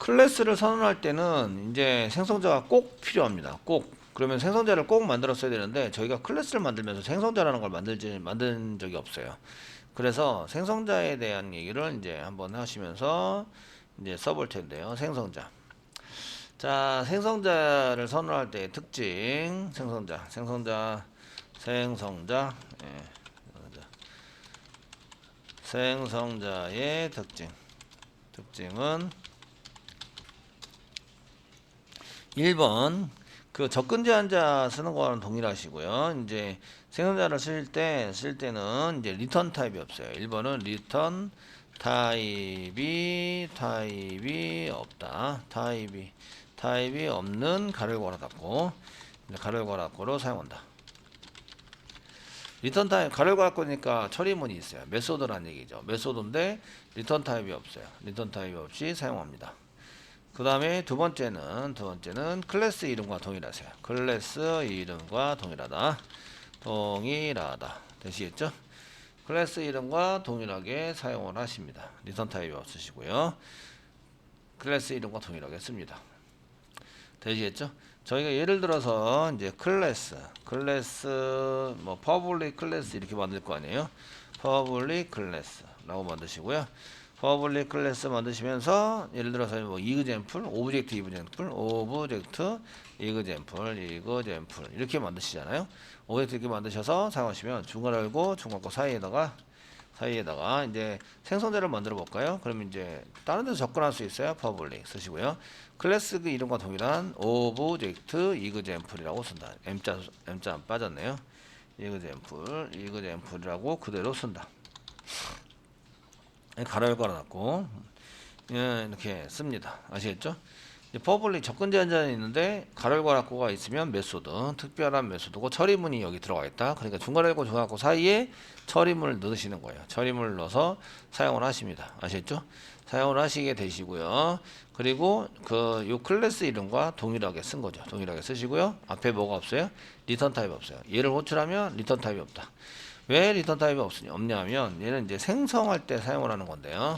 클래스를 선언할 때는 이제 생성자가 꼭 필요합니다. 꼭. 그러면 생성자를 꼭 만들었어야 되는데 저희가 클래스를 만들면서 생성자라는 걸 만든 적이 없어요. 그래서 생성자에 대한 얘기를 이제 한번 하시면서 이제 써볼 텐데요. 생성자. 자, 생성자를 선언할 때의 특징. 생성자, 예, 생성자의 특징은 1번 그 접근 제한자 쓰는 거랑 동일하시고요. 이제 생성자를 쓸 때는 이제 리턴 타입이 없어요. 1번은 리턴 타입이 없다. 타입이 없는 가로열 괄호 닫고 가로열 괄호 닫고로 사용한다. 리턴 타입 가로열 괄호 닫고니까 처리문이 있어요. 메소드란 얘기죠. 메소드인데 리턴 타입이 없어요. 리턴 타입이 없이 사용합니다. 그 다음에 두 번째는 클래스 이름과 동일하세요. 클래스 이름과 동일하다. 되시겠죠? 클래스 이름과 동일하게 사용을 하십니다. 리턴 타입이 없으시고요. 클래스 이름과 동일하게 씁니다. 되시겠죠? 저희가 예를 들어서 이제 클래스 뭐 퍼블릭 클래스 이렇게 만들 거 아니에요? 퍼블릭 클래스라고 만드시고요. 퍼블릭 클래스 만드시면서 예를 들어서 뭐 이그젬플, 오브젝트 이그젬플 이렇게 만드시잖아요. 오브젝트 이렇게 만드셔서 사용하시면 중괄호 열고 중괄호 사이에다가 이제 생성자를 만들어 볼까요? 그러면 이제 다른 데서 접근할 수 있어요. 퍼블릭 쓰시고요. 클래스 그 이름과 동일한 오브젝트 이그젬플이라고 쓴다. M자 안 빠졌네요. 이그젬플이라고 그대로 쓴다. 가로열 깔아놨고 이렇게 씁니다. 아시겠죠? 퍼블릭 접근 제한자는 있는데 가로열 닫고가 있으면 메소드 특별한 메소드고 처리문이 여기 들어가 있다. 그러니까 중괄호열고 중괄호 사이에 처리문을 넣으시는 거예요. 처리문을 넣어서 사용을 하십니다. 아시겠죠? 사용을 하시게 되시고요. 그리고 요 클래스 이름과 동일하게 쓴 거죠. 동일하게 쓰시고요. 앞에 뭐가 없어요? 리턴 타입이 없어요. 얘를 호출하면 리턴 타입이 없다. 왜 리턴 타입이 없냐면 얘는 이제 생성할 때 사용을 하는 건데요.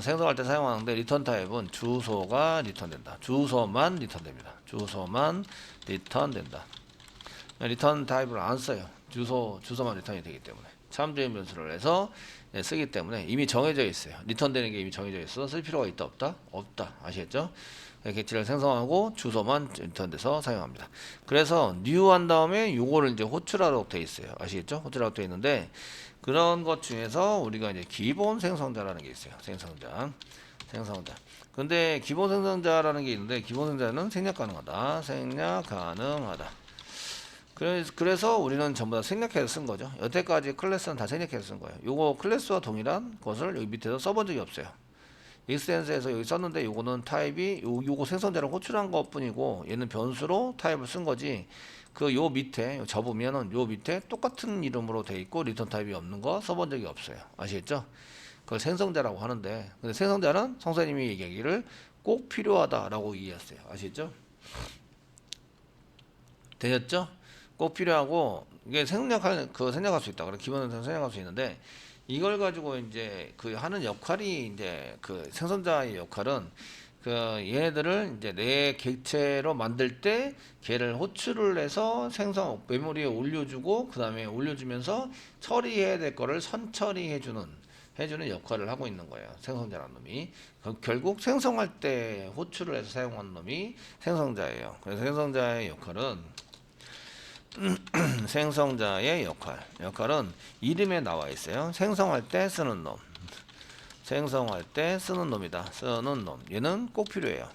생성할 때 사용하는데 리턴 타입은 주소가 리턴된다. 주소만 리턴됩니다. 리턴 타입을 안 써요. 주소만 리턴이 되기 때문에 참조인 변수를 해서 쓰기 때문에 이미 정해져 있어요. 리턴되는 게 이미 정해져 있어. 쓸 필요가 있다 없다? 없다. 아시겠죠? 객체를 생성하고 주소만 리턴돼서 사용합니다. 그래서 new 한 다음에 요거를 이제 호출하도록 돼 있어요. 아시겠죠? 호출하도록 돼 있는데 그런 것 중에서 우리가 이제 기본 생성자라는 게 있어요. 생성자. 근데 기본 생성자라는 게 있는데 기본 생성자는 생략 가능하다. 그래서 우리는 전부 다 생략해서 쓴 거죠. 여태까지 클래스는 다 생략해서 쓴 거예요. 요거 클래스와 동일한 것을 여기 밑에서 써본 적이 없어요. 익스텐스에서 여기 썼는데 요거는 타입이 요거 생성자를 호출한 것 뿐이고 얘는 변수로 타입을 쓴 거지. 요 밑에 접으면은 요 밑에 똑같은 이름으로 돼 있고 리턴 타입이 없는 거 써본 적이 없어요. 아시겠죠? 그걸 생성자라고 하는데 근데 생성자는 성사님이 얘기하기를 꼭 필요하다라고 이해했어요. 아시겠죠? 되셨죠? 꼭 필요하고 이게 생략할 수 있다. 그래 기본적으로 생략할 수 있는데 이걸 가지고 이제 하는 역할이 이제 생성자의 역할은 얘네들을 이제 내 객체로 만들 때 걔를 호출을 해서 메모리에 올려주고 그 다음에 올려주면서 처리해야 될 거를 선처리해주는 역할을 하고 있는 거예요. 생성자라는 놈이 결국 생성할 때 호출을 해서 사용하는 놈이 생성자예요. 그래서 생성자의 역할은 역할은 이름에 나와 있어요. 생성할 때 쓰는 놈. 쓰는 놈. 얘는 꼭 필요해요.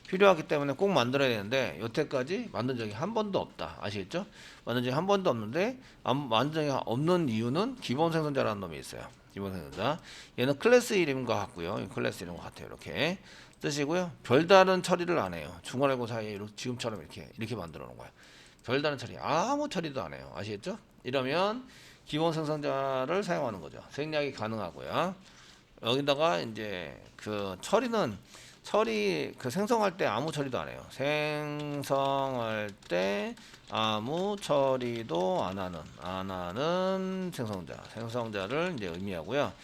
필요하기 때문에 꼭 만들어야 되는데 여태까지 만든 적이 한 번도 없다. 아시겠죠? 만든 적이 한 번도 없는데 만든 적이 없는 이유는 기본 생성자라는 놈이 있어요. 기본 생성자. 얘는 클래스 이름과 같고요. 클래스 이름과 같아요. 이렇게 뜨시고요. 별다른 처리를 안 해요. 중괄호고 사이에 지금처럼 이렇게 만들어 놓은 거예요. 별다른 처리 아무 처리도 안 해요. 아시겠죠? 이러면 기본 생성자를 사용하는 거죠. 생략이 가능하고요. 여기다가 이제 생성할 때 아무 처리도 안 해요. 생성할 때 아무 처리도 안 하는 생성자를 이제 의미하고요.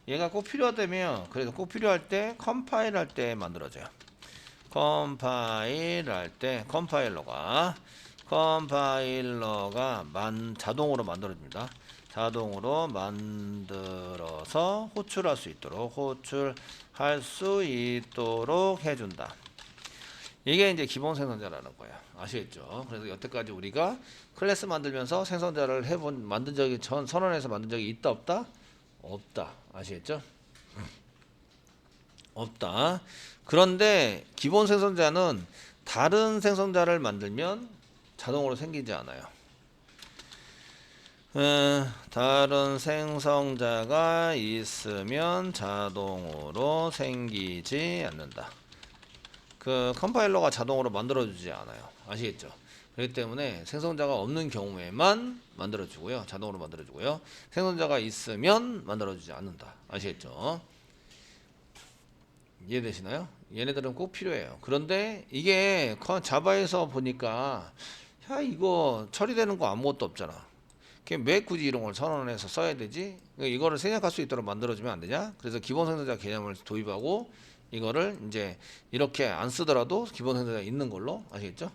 얘가 꼭 필요하다면 그래서 꼭 필요할 때 컴파일 할 때 만들어져요. 컴파일 할 때 컴파일러가 자동으로 만들어줍니다. 자동으로 만들어서 호출할 수 있도록 해준다. 이게 이제 기본 생성자라는 거야. 아시겠죠? 그래서 여태까지 우리가 클래스 만들면서 생성자를 선언해서 만든 적이 있다 없다? 없다. 아시겠죠? 없다. 그런데 기본 생성자는 다른 생성자를 만들면 자동으로 생기지 않아요. 다른 생성자가 있으면 자동으로 생기지 않는다. 그 컴파일러가 자동으로 만들어주지 않아요. 아시겠죠? 그렇기 때문에 생성자가 없는 경우에만 만들어주고요. 자동으로 만들어주고요. 생성자가 있으면 만들어주지 않는다. 아시겠죠? 이해되시나요? 얘네들은 꼭 필요해요. 그런데 이게 자바에서 보니까 야 이거 처리되는 거 아무것도 없잖아. 왜 굳이 이런 걸 선언해서 써야 되지? 이거를 생략할 수 있도록 만들어주면 안 되냐? 그래서 기본 생성자 개념을 도입하고 이거를 이제 이렇게 안 쓰더라도 기본 생성자 있는 걸로 아시겠죠?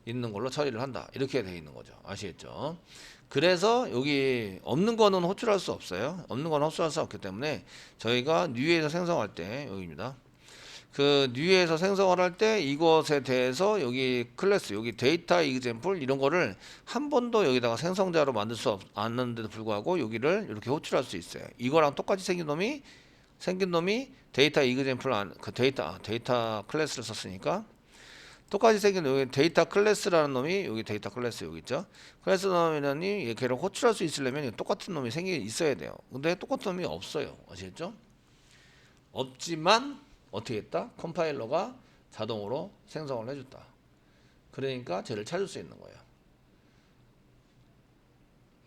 있는 걸로 처리를 한다. 이렇게 되어 있는 거죠. 아시겠죠? 그래서 여기 없는 거는 호출할 수 없어요. 없는 건 호출할 수 없기 때문에 저희가 뉴에서 생성할 때 여기입니다. 그 뉴에서 생성을 할 때 이것에 대해서 여기 클래스, 여기 데이터 example 이런 거를 한 번도 여기다가 생성자로 만들 수 않는데도 불구하고 여기를 이렇게 호출할 수 있어요. 이거랑 똑같이 생긴 놈이 데이터 example 그 데이터 클래스를 썼으니까 똑같이 생긴 여기 데이터 클래스라는 놈이 여기 데이터 클래스 여기 있죠. 클래스 놈이라니 걔를 호출할 수 있으려면 똑같은 놈이 있어야 돼요. 근데 똑같은 놈이 없어요. 아시겠죠? 없지만 어떻게 했다? 컴파일러가 자동으로 생성을 해줬다. 그러니까 쟤를 찾을 수 있는 거예요.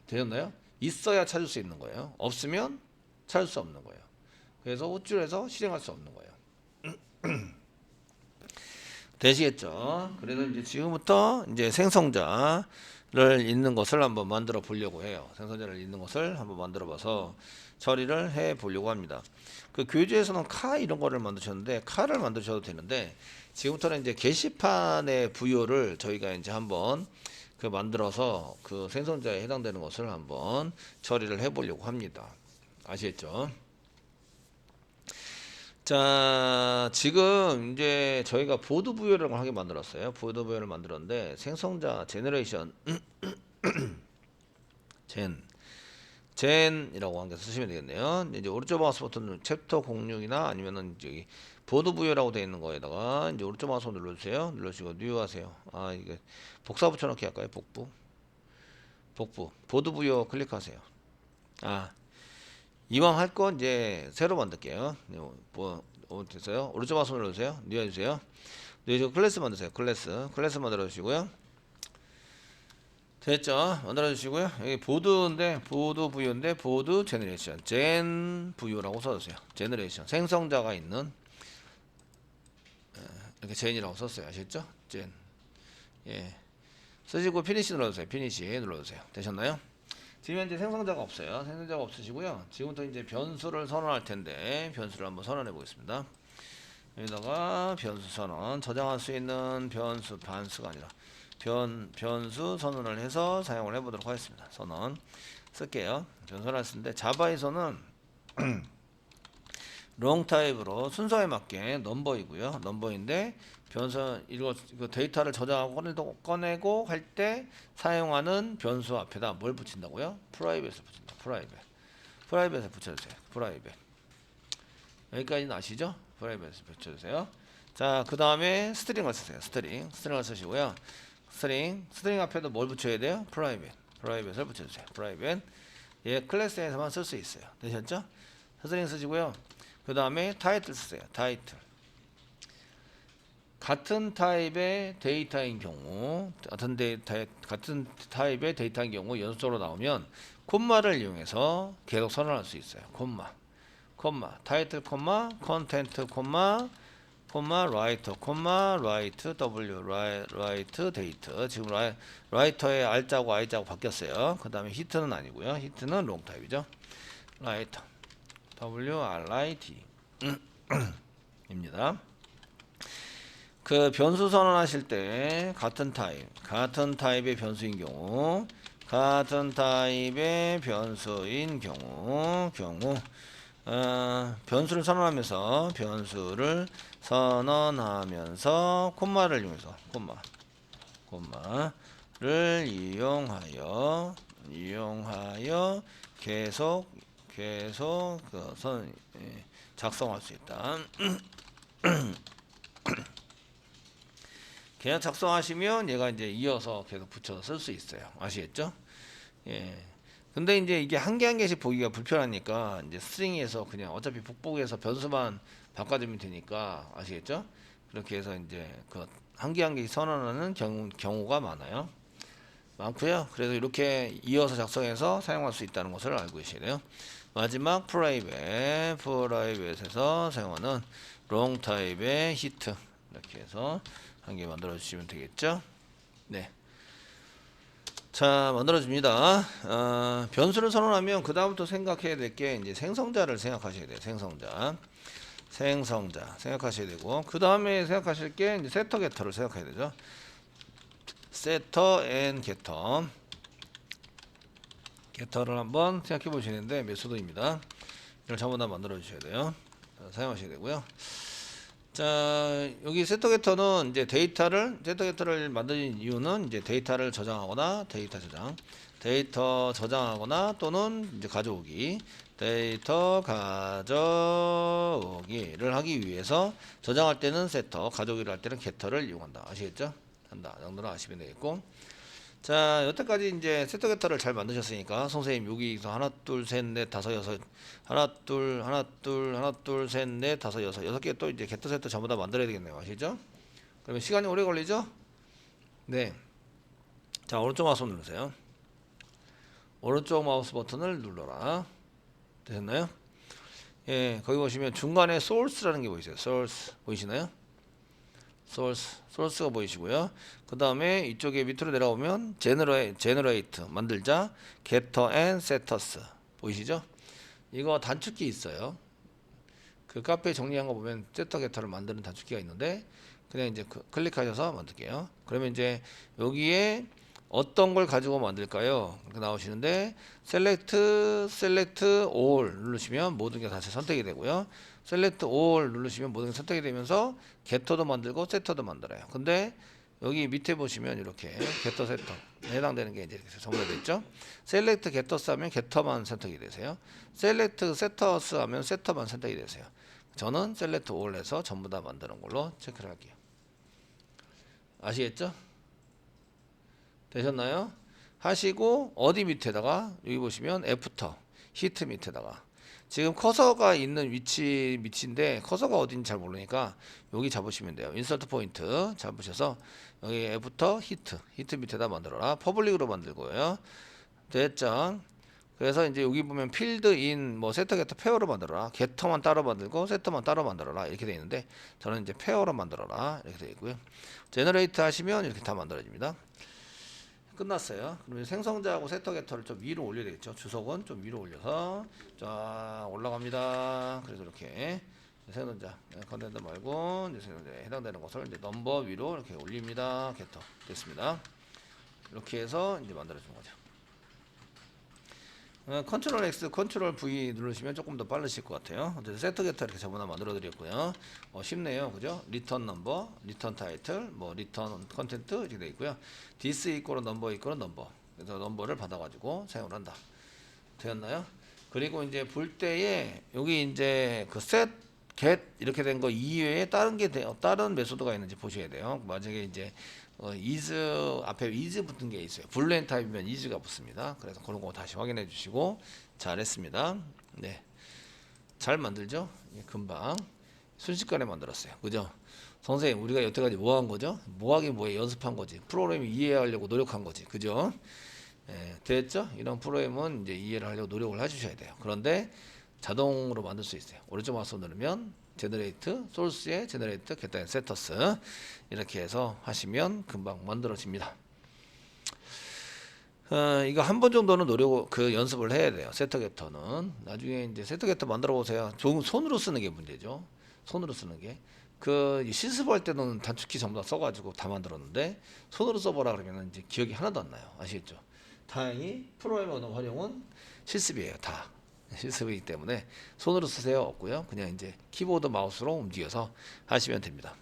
되셨나요? 있어야 찾을 수 있는 거예요. 없으면 찾을 수 없는 거예요. 그래서 호출해서 실행할 수 없는 거예요. 되시겠죠? 그래서 이제 지금부터 이제 생성자를 있는 것을 한번 만들어 보려고 해요. 생성자를 있는 것을 한번 만들어 봐서 처리를 해 보려고 합니다. 그 교재에서는 카 이런 거를 만드셨는데 카를 만드셔도 되는데 지금부터는 이제 게시판의 부여를 저희가 이제 한번 그 만들어서 그 생성자에 해당되는 것을 한번 처리를 해 보려고 합니다. 아시겠죠? 자, 지금 이제 저희가 보드 부여를 하게 만들었어요. 보드 부여를 만들었는데 생성자 제너레이션 젠이라고 한 개 쓰시면 되겠네요. 이제 오른쪽 마우스 버튼 챕터 06이나 아니면은 저기 보드 부여라고 되어 있는 거에다가 이제 오른쪽 마우스 눌러주세요. 눌러주시고 뉴 하세요. 아 이게 복사 붙여넣기 할까요? 복부 보드 부여 클릭하세요. 아 이왕 할 거 이제 새로 만들게요. 됐어요? 오른쪽 마우스 눌러주세요. 뉴 해주세요. 뉴 클래스 만드세요. 클래스 만들어 주시고요. 됐죠? 만들어 주시고요. 여기 보드인데 보드 부유인데 보드 제너레이션 젠 부유라고 써주세요. 제너레이션 생성자가 있는 이렇게 젠이라고 썼어요. 아시겠죠? 젠. 예. 쓰시고 피니시 눌러주세요. 피니시 눌러주세요. 되셨나요? 지금 현재 생성자가 없어요. 생성자가 없으시고요. 지금부터 이제 변수를 선언할 텐데 변수를 한번 선언해 보겠습니다. 여기다가 변수 선언 저장할 수 있는 변수 반수가 아니라 변수 선언을 해서 사용을 해보도록 하겠습니다. 선언 쓸게요. 변수를 쓰는데 자바에서는 롱 타입으로 순서에 맞게 넘버이고요. 넘버인데 변수 이거 데이터를 저장하고 꺼내고 할 때 사용하는 변수 앞에다 뭘 붙인다고요? 프라이빗을 붙인다. 프라이빗을 붙여주세요. 프라이빗 여기까지는 아시죠? 프라이빗을 붙여주세요. 자, 그 다음에 스트링을 쓰세요. 스트링을 쓰시고요. 스트링 앞에도 뭘 붙여야 돼요? 프라이빗을 붙여주세요. 프라이빗 얘 클래스에서만 쓸 수 있어요. 되셨죠? 스트링 쓰시고요. 그 다음에 타이틀 쓰세요. 타이틀 같은 타입의 데이터인 경우 같은 타입의 데이터인 경우 연속으로 나오면 콤마를 이용해서 계속 선언할 수 있어요. 콤마 타이틀 컨텐트 라이터 라이트 w 라이트 데이터 지금 라이터의 r자고 i자고 바뀌었어요. 그 다음에 히트는 아니고요. 히트는 롱 타입이죠. 라이터 WRIT 입니다. 그 변수 선언하실 때 같은 타입의 변수인 경우 변수를 선언하면서 콤마를 이용하여 계속 작성할 수 있다. 계속 작성하시면 얘가 이제 이어서 계속 붙여서 쓸 수 있어요. 아시겠죠? 예. 근데 이제 이게 한 개 한 개씩 보기가 불편하니까 이제 스트링에서 그냥 어차피 북북에서 변수만 바꿔주면 되니까 아시겠죠? 그렇게 해서 이제 그 한 개 한 개씩 선언하는 경우가 많고요. 그래서 이렇게 이어서 작성해서 사용할 수 있다는 것을 알고 계셔야 돼요. 마지막 프라이빗에서 사용하는 롱 타입의 히트 이렇게 해서 한 개 만들어 주시면 되겠죠. 네. 자, 만들어 줍니다. 변수를 선언하면 그 다음부터 생각해야 될 게 이제 생성자를 생각하셔야 돼요. 생성자 생각하셔야 되고, 그 다음에 생각하실 게 이제 세터 게터를 생각해야 되죠. 세터 앤 게터를 한번 생각해 보시는데 메소드입니다. 이걸 전부 다 만들어 주셔야 돼요. 사용하셔야 되고요. 자, 여기 세터 게터는 이제 세터 게터를 만드는 이유는 이제 데이터 저장하거나 또는 이제 데이터 가져오기를 하기 위해서 저장할 때는 세터, 가져오기를 할 때는 게터를 이용한다. 아시겠죠? 정도는 아시면 되겠고. 자, 여태까지 이제 세터 게터를 잘 만드셨으니까 선생님 여기서 하나 둘 셋 넷 다섯 여섯 여섯 개 또 이제 게터 세터 전부 다 만들어야 되겠네요. 아시죠? 그러면 시간이 오래 걸리죠? 네. 자, 오른쪽 마우스 누르세요. 오른쪽 마우스 버튼을 눌러라. 되셨나요? 예, 거기 보시면 중간에 source라는 게 보이세요. source 보이시나요? 소스가 보이시고요. 그 다음에 이쪽에 밑으로 내려오면 generate 만들자, getter and setters 보이시죠? 이거 단축키 있어요. 그 카페에 정리한 거 보면 setter getter를 만드는 단축키가 있는데 그냥 이제 클릭하셔서 만들게요. 그러면 이제 여기에 어떤 걸 가지고 만들까요? 이렇게 나오시는데 select all 누르시면 모든 게 다시 선택이 되고요. select all 누르시면 모든 게 선택이 되면서 getter도 만들고 setter도 만들어요. 근데 여기 밑에 보시면 이렇게 getter, setter 해당되는 게 이제 이렇게 정리가 됐죠. select getters 하면 getter만 선택이 되세요. select setters 하면 setter만 선택이 되세요. 저는 select all 해서 전부 다 만드는 걸로 체크를 할게요. 아시겠죠? 되셨나요? 하시고 어디 밑에다가 여기 보시면 애프터 히트 밑에다가 지금 커서가 있는 위치인데 커서가 어딘지 잘 모르니까 여기 잡으시면 돼요. 인서트 포인트 잡으셔서 여기 애프터 히트 밑에다 만들어라. 퍼블릭으로 만들고요. 됐죠? 그래서 이제 여기 보면 필드 인 뭐 세터 게터 페어로 만들어라. 게터만 따로 만들고 세터만 따로 만들어라. 이렇게 되어 있는데 저는 이제 페어로 만들어라. 이렇게 되어 있고요. 제너레이트 하시면 이렇게 다 만들어집니다. 끝났어요. 그러면 생성자하고 세터 게터를 좀 위로 올려야 되겠죠. 주석은 좀 위로 올려서 쫙 올라갑니다. 그래서 이렇게 생성자 컨텐트 말고 이제 생성자에 해당되는 것을 이제 넘버 위로 이렇게 올립니다. 게터 됐습니다. 이렇게 해서 이제 만들어 준 거죠. 컨트롤 X, 컨트롤 V 누르시면 조금 더 빠르실 것 같아요. 어쨌든 세터 게터 이렇게 전부 다 만들어 드렸고요. 쉽네요. 그죠? 리턴 넘버, 리턴 타이틀, 뭐 리턴 컨텐트 이렇게 되어 있고요. this 이꼬르 넘버 이꼬르 넘버. 그래서 넘버를 받아 가지고 사용을 한다. 되었나요? 그리고 이제 볼 때에 여기 이제 그 set, get 이렇게 된 거 이외에 다른 메소드가 있는지 보셔야 돼요. 만약에 이제 is 앞에 is 붙은 게 있어요. 불렌 타입이면 is가 붙습니다. 그래서 그런 거 다시 확인해 주시고 잘했습니다. 네, 잘 만들죠? 금방 순식간에 만들었어요. 그죠? 선생님 우리가 여태까지 뭐 한 거죠? 뭐 하긴 뭐해 연습한 거지. 프로그램 이해하려고 노력한 거지. 그죠? 됐죠? 이런 프로그램은 이제 이해를 하려고 노력을 해주셔야 돼요. 그런데 자동으로 만들 수 있어요. 오른쪽 마우스 누르면 제너레이트, 소스에 제너레이트, 게터 앤 세터스 이렇게 해서 하시면 금방 만들어집니다. 이거 한 번 정도는 그 연습을 해야 돼요. 세터 겟터는 나중에 이제 세터 겟터 만들어 보세요. 손으로 쓰는 게 문제죠. 손으로 쓰는 게. 실습할 때는 단축키 전부 다 써가지고 다 만들었는데 손으로 써보라 그러면 이제 기억이 하나도 안 나요. 아시겠죠? 다행히 프로그램 언어 활용은 실습이에요. 다 실습이기 때문에 손으로 쓰세요 없고요. 그냥 이제 키보드 마우스로 움직여서 하시면 됩니다.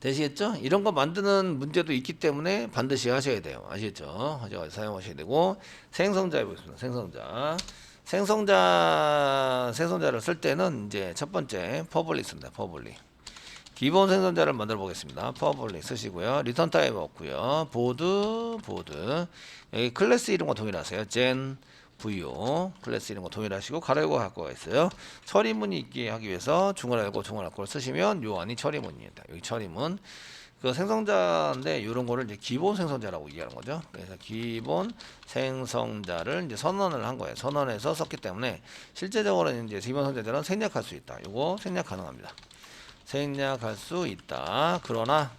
되시겠죠? 이런 거 만드는 문제도 있기 때문에 반드시 하셔야 돼요. 아시겠죠? 사용하셔야 되고 생성자 해보겠습니다. 생성자를 쓸 때는 이제 첫 번째 퍼블릭 씁니다. 퍼블릭. 기본 생성자를 만들어 보겠습니다. 퍼블릭 쓰시고요. 리턴 타입 없고요. 보드 여기 클래스 이름과 동일하세요. 젠 VO 클래스 이름과 동일하시고 가로열고 갖고가 있어요. 처리문이 있게 하기 위해서 중괄 열고 중괄 닫고를 쓰시면 요 안이 처리문입니다. 여기 처리문 그 생성자인데 이런 거를 이제 기본 생성자라고 얘기하는 거죠. 그래서 기본 생성자를 이제 선언을 한 거예요. 선언해서 썼기 때문에 실제적으로는 이제 기본 생성자는 생략할 수 있다. 요거 생략 가능합니다. 생략할 수 있다. 그러나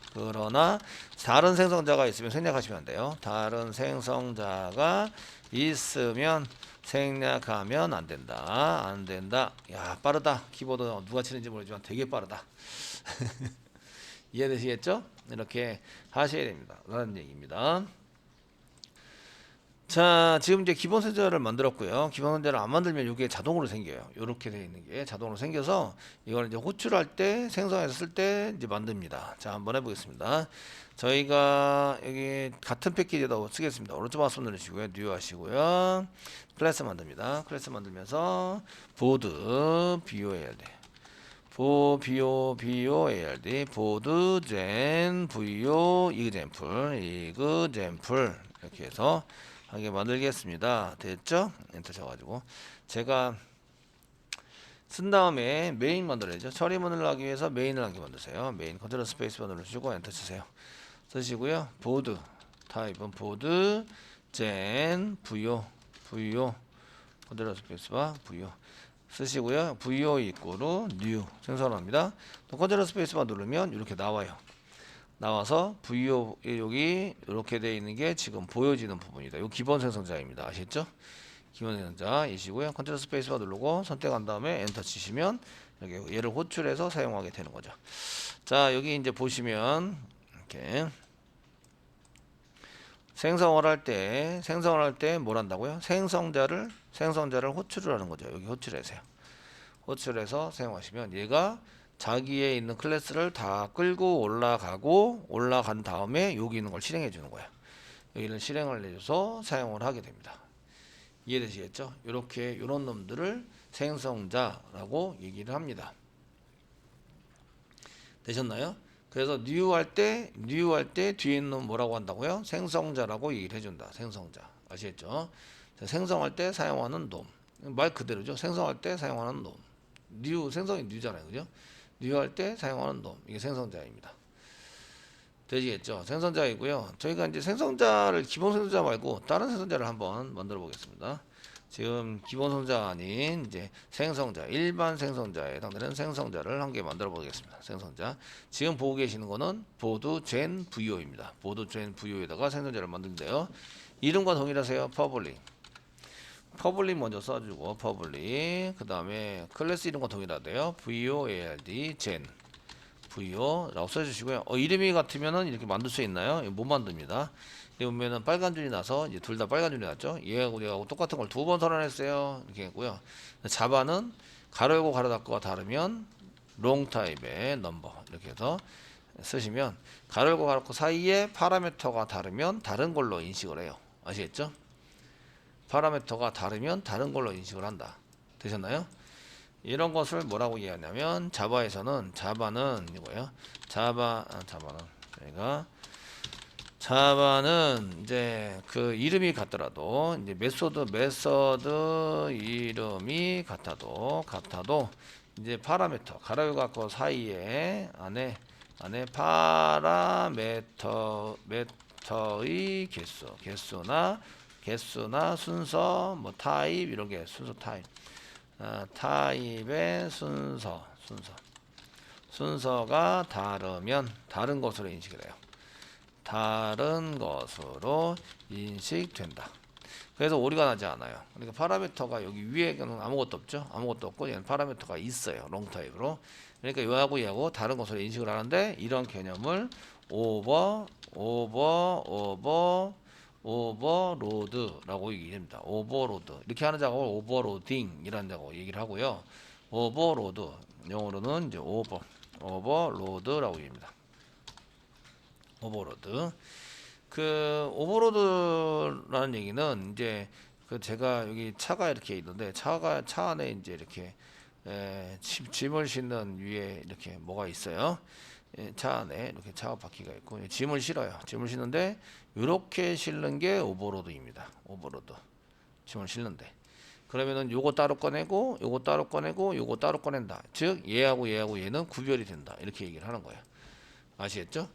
다른 생성자가 있으면 생략하시면 안 돼요. 다른 생성자가 있으면 생략하면 안 된다. 야, 빠르다. 키보드 누가 치는지 모르지만 되게 빠르다. 이해되시겠죠? 이렇게 하셔야 됩니다. 라는 얘기입니다. 자, 지금 이제 기본 생성자를 만들었고요. 기본 생성자를 안 만들면 이게 자동으로 생겨요. 이렇게 되어 있는 게 자동으로 생겨서 이걸 이제 호출할 때 생성해서 쓸 때 이제 만듭니다. 자, 한번 해보겠습니다. 저희가 여기 같은 패키지에다 쓰겠습니다. 오른쪽 마우스 누르시고요. 뉴 하시고요. 클래스 만듭니다. 클래스 만들면서 보드 BOLD BOLD 보드 젠 VO 이그젠플 이렇게 해서 하게 만들겠습니다. 됐죠? 엔터 쳐가지고 제가 쓴 다음에 메인 만들어야죠. 처리문을 하기 위해서 메인을 하게 만드세요. 메인 컨트롤 스페이스바 누르시고 엔터 치세요. 쓰시고요. 보드 타입은 보드 젠 VO 컨트롤 스페이스바 VO 쓰시고요. VO 이꼬르 뉴 생성합니다. 컨트롤 스페이스바 누르면 이렇게 나와요. 나와서 VO 여기 이렇게 되어 있는 게 지금 보여지는 부분이다. 이 기본 생성자입니다. 아시겠죠? 기본 생성자이시고요. 컨트롤 스페이스바 누르고 선택한 다음에 엔터 치시면 이렇게 얘를 호출해서 사용하게 되는 거죠. 자, 여기 이제 보시면 이렇게 생성을 할 때 뭘 한다고요? 생성자를 호출을 하는 거죠. 여기 호출하세요. 호출해서 사용하시면 얘가 자기에 있는 클래스를 다 끌고 올라간 다음에 여기 있는 걸 실행해 주는 거야. 여기는 실행을 해줘서 사용을 하게 됩니다. 이해되시겠죠? 이렇게 이런 놈들을 생성자라고 얘기를 합니다. 되셨나요? 그래서 new 할 때 뒤에 있는 놈 뭐라고 한다고요? 생성자라고 얘기를 해준다. 생성자. 아시겠죠? 생성할 때 사용하는 놈. 말 그대로죠. 생성할 때 사용하는 놈. 생성이 new잖아요. 그죠? new 할 때 사용하는 놈. 이게 생성자입니다. 되시겠죠? 생성자이고요. 저희가 이제 기본 생성자 말고 다른 생성자를 한번 만들어 보겠습니다. 지금 기본 생성자 아닌 이제 일반 생성자에 해당되는 생성자를 한 개 만들어 보겠습니다. 생성자. 지금 보고 계시는 거는 보드 젠 VO입니다. 보드 젠 VO에다가 생성자를 만드는데요. 이름과 동일하세요. 퍼블릭 먼저 써주고 퍼블릭 그 다음에 클래스 이름과 동일하대요. VOALD 젠 VO라고 써주시고요. 이름이 같으면은 이렇게 만들 수 있나요? 못 만듭니다. 여기 보면은 빨간 줄이 나서 이제 둘 다 빨간 줄이 났죠. 얘하고 똑같은 걸 두 번 선언했어요. 이렇게 했고요. 자바는 가로 열고 가로 닫고가 다르면 롱 타입의 넘버 이렇게 해서 쓰시면 가로 열고 가로 닫고 사이에 파라미터가 다르면 다른 걸로 인식을 해요. 아시겠죠? 파라미터가 다르면 다른 걸로 인식을 한다. 되셨나요? 이런 것을 뭐라고 이해하냐면 자바는 이거예요. 자바는 이제 그 이름이 같더라도 이제 메소드 이름이 같아도 이제 파라미터 가로 열고 닫고 사이에 안에 파라미터의 개수나 순서 뭐 타입 이런 게 순서 타입 타입의 순서가 다르면 다른 것으로 인식을 해요. 다른 것으로 인식된다. 그래서 오류가 나지 않아요. 그러니까 파라미터가 여기 위에는 아무것도 없죠. 아무것도 없고 얘는 파라미터가 있어요. 롱 타입으로. 그러니까 얘하고 다른 것으로 인식을 하는데 이런 개념을 오버로드라고 얘기합니다. 오버로드. 이렇게 하는 작업을 오버로딩이라는 작업 얘기를 하고요. 오버로드. 영어로는 이제 오버로드라고 얘기합니다. 오버로드. 그 오버로드라는 얘기는 이제 그 제가 여기 차가 이렇게 있는데 차 안에 이제 이렇게 짐을 싣는 위에 이렇게 뭐가 있어요. 차 안에 이렇게 차 바퀴가 있고 짐을 실어요. 짐을 싣는데 이렇게 실는 게 오버로드입니다. 오버로드. 짐을 실는데. 그러면은 요거 따로 꺼내고 요거 따로 꺼내고 요거 따로 꺼낸다. 즉 얘하고 얘는 구별이 된다. 이렇게 얘기를 하는 거예요. 아시겠죠?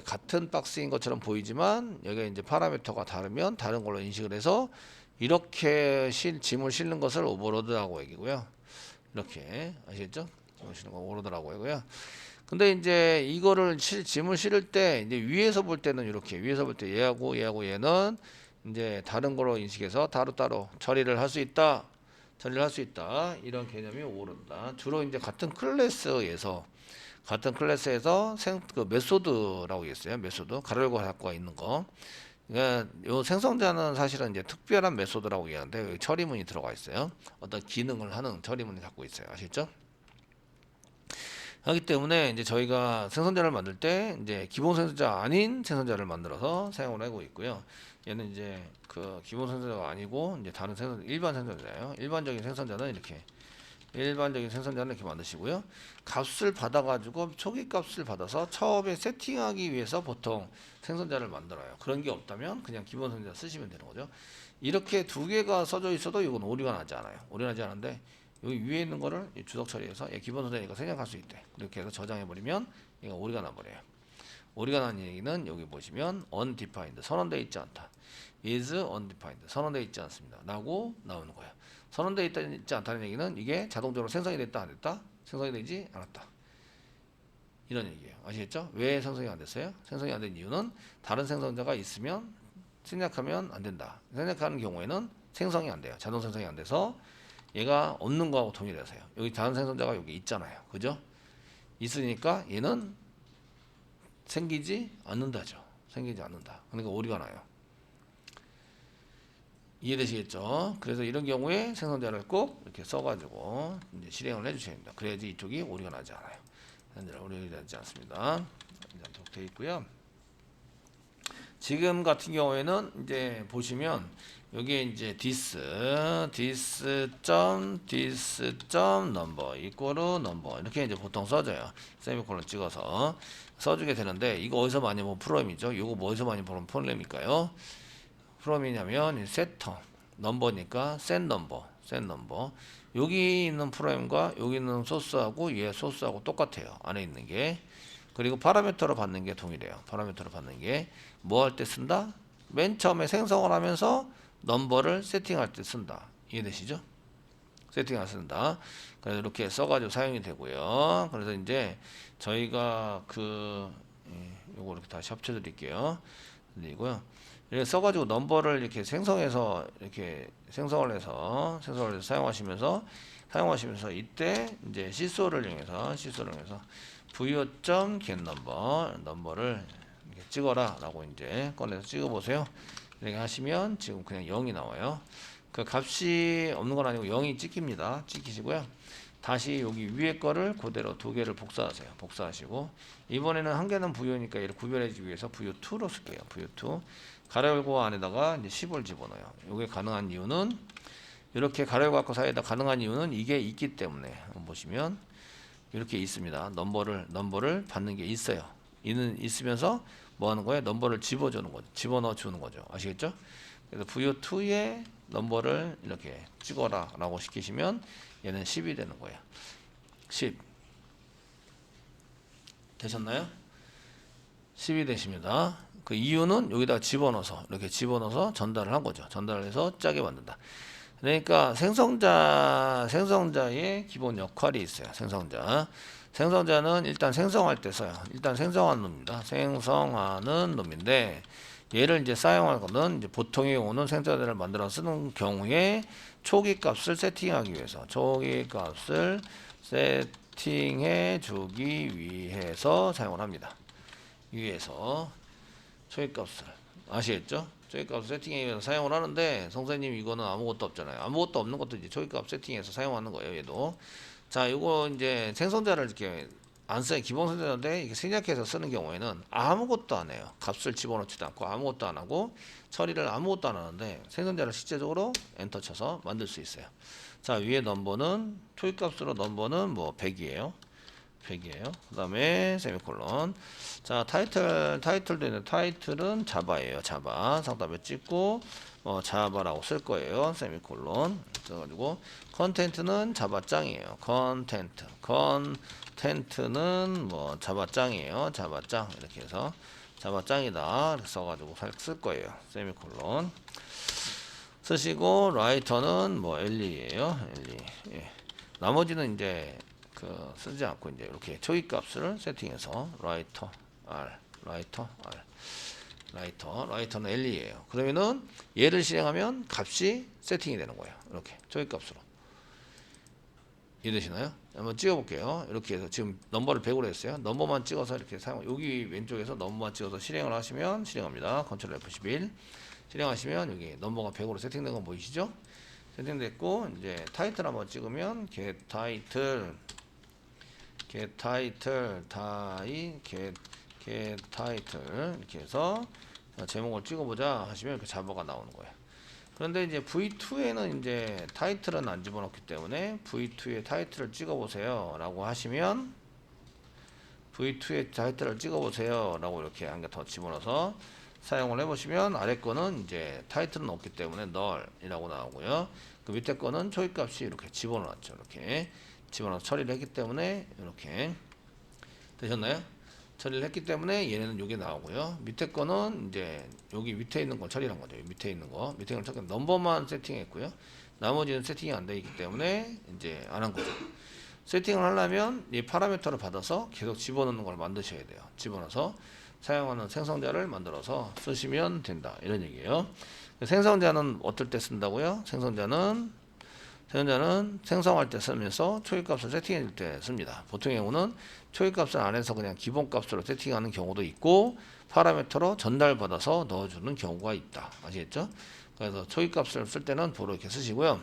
같은 박스인 것처럼 보이지만 여기에 이제 파라미터가 다르면 다른 걸로 인식을 해서 이렇게 짐을 실는 것을 오버로드라고 얘기고요. 이렇게 아시겠죠? 짐을 실는 거 오버로드라고 하고요. 근데 이제 이거를 짐을 실을 때 이제 위에서 볼 때는 이렇게 위에서 볼 때 얘하고 얘는 이제 다른 걸로 인식해서 따로따로 처리를 할 수 있다. 이런 개념이 오른다. 주로 이제 같은 클래스에서 그 메소드라고 있어요. 메소드 가로열고 닫고가 있는 거. 그러니까 요 생성자는 사실은 이제 특별한 메소드라고 얘기하는데 여기 처리문이 들어가 있어요. 어떤 기능을 하는 처리문이 갖고 있어요. 아시죠? 하기 때문에 이제 저희가 생성자를 만들 때 이제 기본 생성자 아닌 생성자를 만들어서 사용을 하고 있고요. 얘는 이제 그 기본 생성자가 아니고 이제 다른 일반 생성자예요. 일반적인 생성자는 이렇게 만드시고요. 값을 받아가지고 초기 값을 받아서 처음에 세팅하기 위해서 보통 생성자를 만들어요. 그런 게 없다면 그냥 기본 생성자 쓰시면 되는 거죠. 이렇게 두 개가 써져 있어도 이건 오류가 나지 않아요. 오류 나지 않은데 여기 위에 있는 거를 주석 처리해서 기본 생성자니까 생략할 수 있대. 이렇게 해서 저장해버리면 얘가 오류가 나버려요. 오류가 나는 얘기는 여기 보시면 undefined 선언되어 있지 않다. is undefined 선언되어 있지 않습니다. 라고 나오는 거예요. 선언되어 있지 않다는 얘기는 이게 자동적으로 생성이 됐다 안 됐다? 생성이 되지 않았다. 이런 얘기예요. 아시겠죠? 왜 생성이 안 됐어요? 생성이 안 된 이유는 다른 생성자가 있으면 생략하면 안 된다. 생략하는 경우에는 생성이 안 돼요. 자동 생성이 안 돼서 얘가 없는 거하고 동일해서요. 여기 다른 생성자가 여기 있잖아요. 그죠? 있으니까 얘는 생기지 않는다죠. 생기지 않는다. 그러니까 오류가 나요. 이해되시겠죠? 그래서 이런 경우에 생성자를 꼭 이렇게 써가지고 이제 실행을 해주셔야 됩니다. 그래야지 이쪽이 오류가 나지 않아요. 오류가 나지 않습니다. 이렇게 되어 있고요. 지금 같은 경우에는 이제 보시면 여기에 이제 this number number 이렇게 이제 보통 써져요. 세미콜론 찍어서 써주게 되는데 이거 어디서 많이 보면 프로그램이죠. 이거 뭐 어디서 많이 보면 프로그램일까요? 프로그램이냐면 세터 넘버니까 set 넘버 여기 있는 프로그램과 여기 있는 소스하고 얘 소스하고 똑같아요. 안에 있는 게. 그리고 파라미터로 받는 게 동일해요. 파라미터로 받는 게 뭐 할 때 쓴다? 맨 처음에 생성을 하면서 넘버를 세팅할 때 쓴다. 이해되시죠? 세팅할 때 쓴다. 그래서 이렇게 써가지고 사용이 되고요. 그래서 이제 저희가 요거 이렇게 다시 합쳐드릴게요. 이고요. 이렇게 써가지고 넘버를 이렇게 생성해서 생성을 해서 사용하시면서 이때 이제 시소를 이용해서 부여.getNumber 넘버를 이렇게 찍어라라고 이제 꺼내서 찍어보세요. 이렇게 하시면 지금 그냥 0이 나와요. 그 값이 없는 건 아니고 0이 찍힙니다. 찍히시고요. 다시 여기 위에 거를 그대로 두 개를 복사하세요. 복사하시고 이번에는 한 개는 부여니까 얘를 구별해주기 위해서 부여2로 쓸게요. 부여2 가로 열고 안에다가 이제 10을 집어넣어요. 이게 가능한 이유는 이렇게 가로 열고 사이에다 가능한 이유는 이게 있기 때문에 한번 보시면 이렇게 있습니다. 넘버를 받는 게 있어요. 있으면서 뭐 하는 거예요? 넘버를 집어넣어 주는 거죠. 아시겠죠? 그래서 부여2에 넘버를 이렇게 찍어라 라고 시키시면 얘는 10이 되는 거예요. 10 되셨나요? 10이 되십니다. 그 이유는 여기다 이렇게 집어넣어서 전달을 한 거죠. 전달을 해서 짜게 만든다. 그러니까 생성자의 기본 역할이 있어요. 생성자는 일단 생성할 때 써요. 일단 생성하는 놈입니다. 생성하는 놈인데 얘를 이제 사용할 거는 이제 보통의 경우는 생성자를 만들어 쓰는 경우에 초기 값을 세팅하기 위해서 초기 값을 세팅해 주기 위해서 사용을 합니다. 위해서 초기 값을 아시겠죠? 초기값 세팅에 위해서 사용을 하는데 선생님 이거는 아무것도 없잖아요. 아무것도 없는 것도 이제 초기값 세팅해서 사용하는 거예요. 얘도. 자, 이거 이제 생성자를 이렇게 안 써요. 기본 생성자인데 이렇게 생략해서 쓰는 경우에는 아무것도 안 해요. 값을 집어넣지도 않고 아무것도 안 하고 처리를 아무것도 안 하는데 생성자를 실제적으로 엔터 쳐서 만들 수 있어요. 자, 위에 넘버는 초기값으로 넘버는 뭐 100이에요. 100이에요. 그 다음에 세미콜론. 자, 타이틀도 있는데 타이틀은 자바예요. 자바. 상담에 찍고 자바라고 쓸 거예요. 세미콜론. 그래가지고 컨텐트는 자바짱이에요. 컨텐트는 뭐 자바짱이에요. 자바짱 이렇게 해서 자바짱이다 이렇게 써가지고 쓸 거예요. 세미콜론 쓰시고 라이터는 뭐 LE예요. LE. 예. 나머지는 이제 쓰지 않고 이제 이렇게 초기 값을 세팅해서 라이터는 LE예요. 그러면은 얘를 실행하면 값이 세팅이 되는 거예요. 이렇게 초기 값으로 이해되시나요? 한번 찍어볼게요. 이렇게 해서 지금 넘버를 100으로 했어요. 넘버만 찍어서 이렇게 여기 왼쪽에서 넘버만 찍어서 실행을 하시면 실행합니다. 컨트롤 F11 실행하시면 여기 넘버가 100으로 세팅된 거 보이시죠? 세팅됐고 이제 타이틀 한번 찍으면 get 타이틀 이렇게 해서 제목을 찍어보자 하시면 이렇게 자바가 나오는 거예요. 그런데 이제 V2에는 이제 타이틀은 안 집어넣기 때문에 V2에 타이틀을 찍어보세요 라고 하시면 V2에 타이틀을 찍어보세요 라고 이렇게 한 개 더 집어넣어서 사용을 해보시면 아래 거는 이제 타이틀은 없기 때문에 nul이라고 나오고요. 그 밑에 거는 초기값이 이렇게 집어넣었죠. 이렇게 집어넣어서 처리를 했기 때문에 이렇게 되셨나요? 처리를 했기 때문에 얘네는 요게 나오고요. 밑에 거는 이제 여기 밑에 있는 걸 처리한 거죠. 밑에 있는 거 넘버만 세팅했고요. 나머지는 세팅이 안 되어 있기 때문에 이제 안 한 거죠. 세팅을 하려면 이 파라미터를 받아서 계속 집어넣는 걸 만드셔야 돼요. 집어넣어서 사용하는 생성자를 만들어서 쓰시면 된다. 이런 얘기예요. 생성자는 어떨 때 쓴다고요? 생성자는 생성할 때 쓰면서 초기값을 세팅해 줄 때 씁니다. 보통의 경우는 초기값을 안 해서 그냥 기본값으로 세팅하는 경우도 있고 파라미터로 전달받아서 넣어주는 경우가 있다. 아시겠죠? 그래서 초기값을 쓸 때는 도로 이렇게 쓰시고요.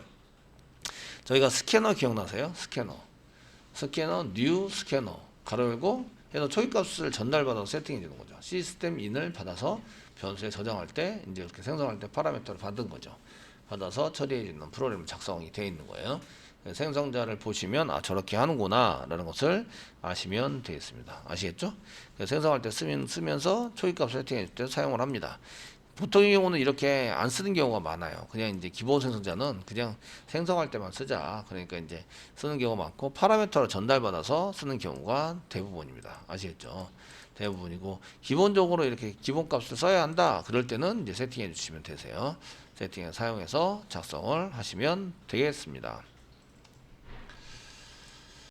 저희가 스캐너 기억나세요? 스캐너 뉴 스캐너 가로 열고 해서 초기값을 전달받아서 세팅해 주는 거죠. 시스템 인을 받아서 변수에 저장할 때 이제 이렇게 생성할 때 파라미터를 받은 거죠. 받아서 처리해 주는 프로그램 작성이 되어 있는 거예요. 생성자를 보시면 저렇게 하는구나 라는 것을 아시면 되겠습니다. 아시겠죠? 생성할 때 쓰면서 초기값 세팅해 줄 때 사용을 합니다. 보통의 경우는 이렇게 안 쓰는 경우가 많아요. 그냥 이제 기본 생성자는 그냥 생성할 때만 쓰자. 그러니까 이제 쓰는 경우가 많고 파라미터를 전달받아서 쓰는 경우가 대부분입니다. 아시겠죠? 대부분이고 기본적으로 이렇게 기본값을 써야 한다. 그럴 때는 이제 세팅해 주시면 되세요. 세팅해 사용해서 작성을 하시면 되겠습니다.